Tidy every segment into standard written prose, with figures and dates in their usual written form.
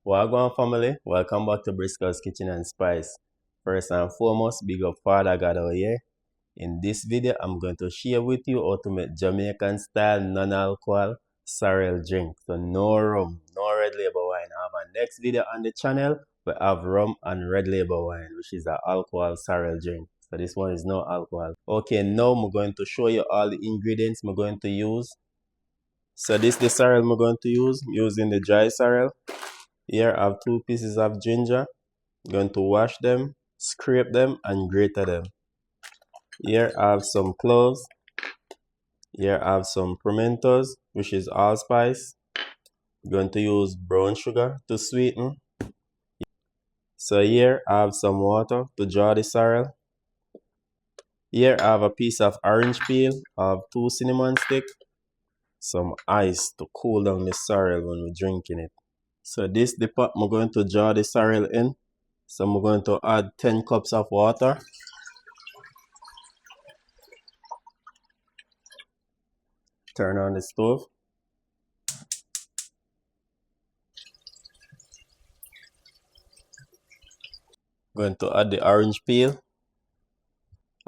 Wagwan family, welcome back to Briscoe's Kitchen and Spice. First and foremost, big up Father God out here. In this video, I'm going to share with you how to make Jamaican style non-alcohol sorrel drink. So no rum, no red label wine. I have a next video on the channel. We have rum and red label wine, which is an alcohol sorrel drink. So this one is no alcohol. Okay, now I'm going to show you all the ingredients I'm going to use. So this is the sorrel I'm going to use. I'm using the dry sorrel. Here I have 2 pieces of ginger. I'm going to wash them, scrape them, and grate them. Here I have some cloves. Here I have some pimentos, which is allspice. I'm going to use brown sugar to sweeten. So here I have some water to draw the sorrel. Here I have a piece of orange peel. I have 2 cinnamon sticks, some ice to cool down the sorrel when we're drinking it. So this the pot I'm going to draw the sorrel in. So I'm going to add 10 cups of water. Turn on the stove. Going to add the orange peel,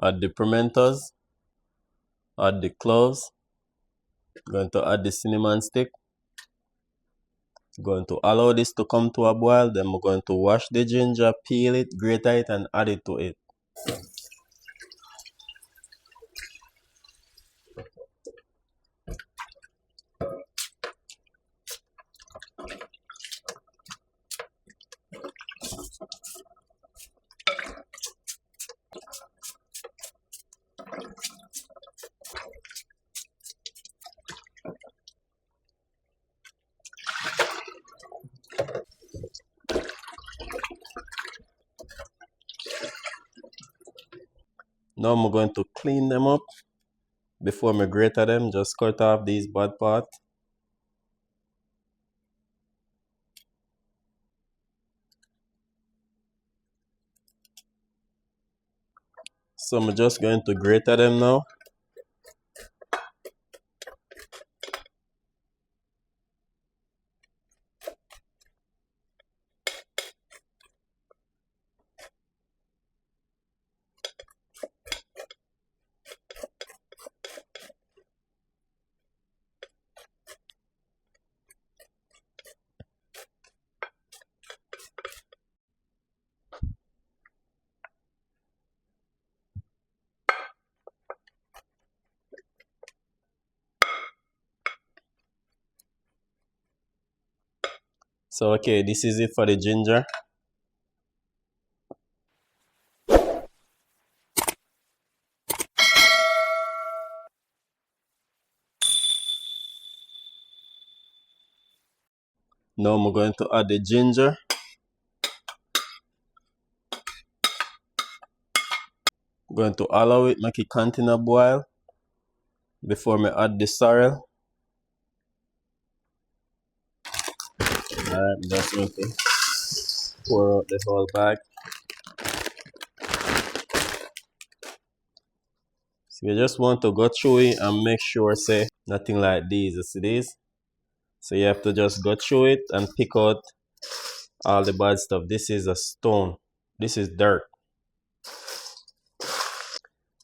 add the pimentos, add the cloves, going to add the cinnamon stick. Going to allow this to come to a boil. Then we're going to wash the ginger, peel it, grate it, and add it to it. Now I'm going to clean them up before I grate them. Just cut off these bad parts. So I'm just going to grate them now. So okay, this is it for the ginger. Now I'm going to add the ginger. I'm going to allow it, make it continue boil before I add the sorrel. Alright, just going to pour out the whole bag. So you just want to go through it and make sure, say, nothing like these, you see these? So you have to just go through it and pick out all the bad stuff. This is a stone. This is dirt.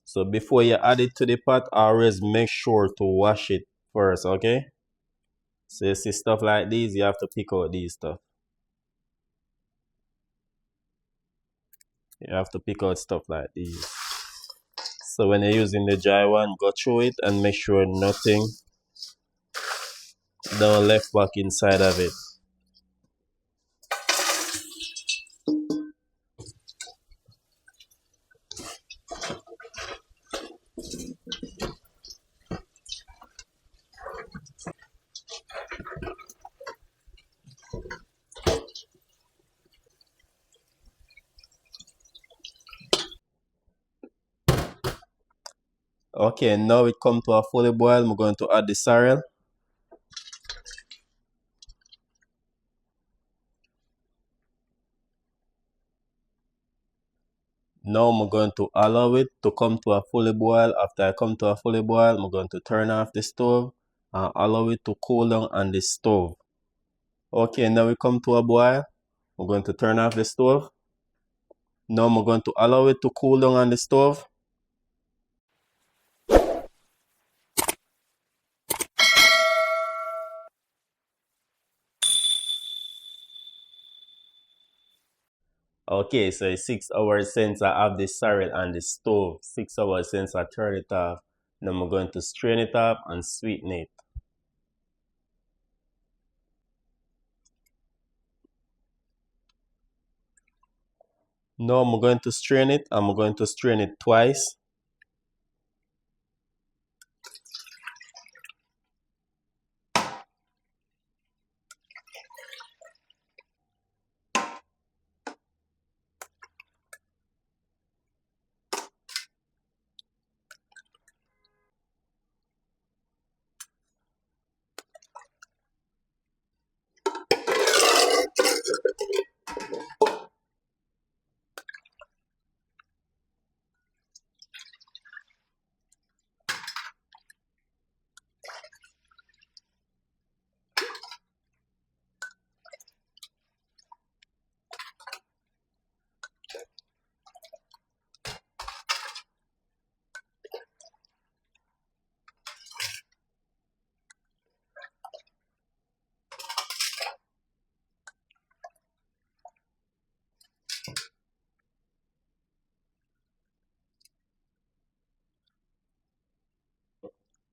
So before you add it to the pot, always make sure to wash it first, okay? So you see stuff like these, you have to pick out these stuff. You have to pick out stuff like these. So when you're using the dry one, go through it and make sure nothing don't left back inside of it. Okay, now it come to a fully boil. I'm going to add the sorrel. Now I'm going to allow it to come to a fully boil. After I come to a fully boil, I'm going to turn off the stove and allow it to cool down on the stove. Okay, now we come to a boil. We're going to turn off the stove. Now I'm going to allow it to cool down on the stove. Okay, so it's 6 hours since I have the sorrel on the stove. 6 hours since I turn it off. Now I'm going to strain it off and sweeten it. Now I'm going to strain it. I'm going to strain it twice.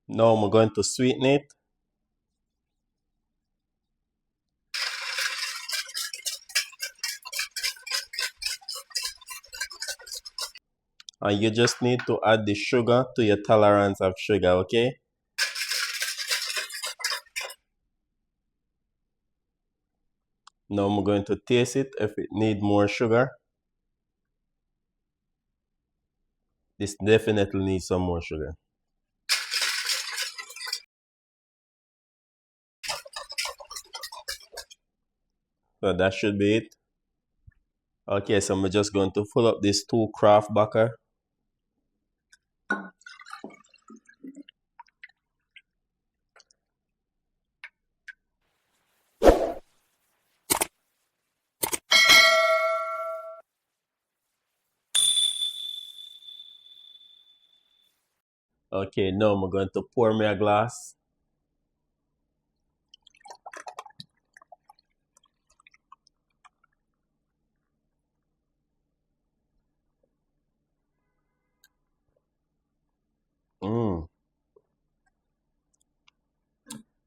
Now I'm going to sweeten it. And you just need to add the sugar to your tolerance of sugar, okay? Now I'm going to taste it if it needs more sugar. This definitely needs some more sugar. So that should be it. Okay, so I'm just going to fill up this 2 craft backer. Okay, now I'm going to pour me a glass.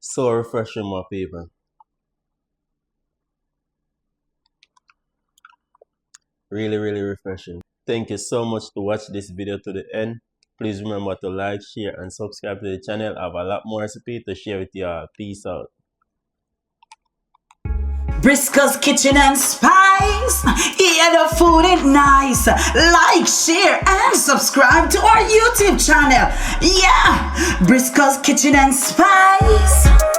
So refreshing, my people. Really, really refreshing. Thank you so much to watch this video to the end. Please remember to like, share, and subscribe to the channel. I have a lot more recipe to share with you all. Peace out. Briscoe's Kitchen and Spice. Yeah, the food is nice. Like, share, and subscribe to our YouTube channel. Yeah, Briscoe's Kitchen and Spice.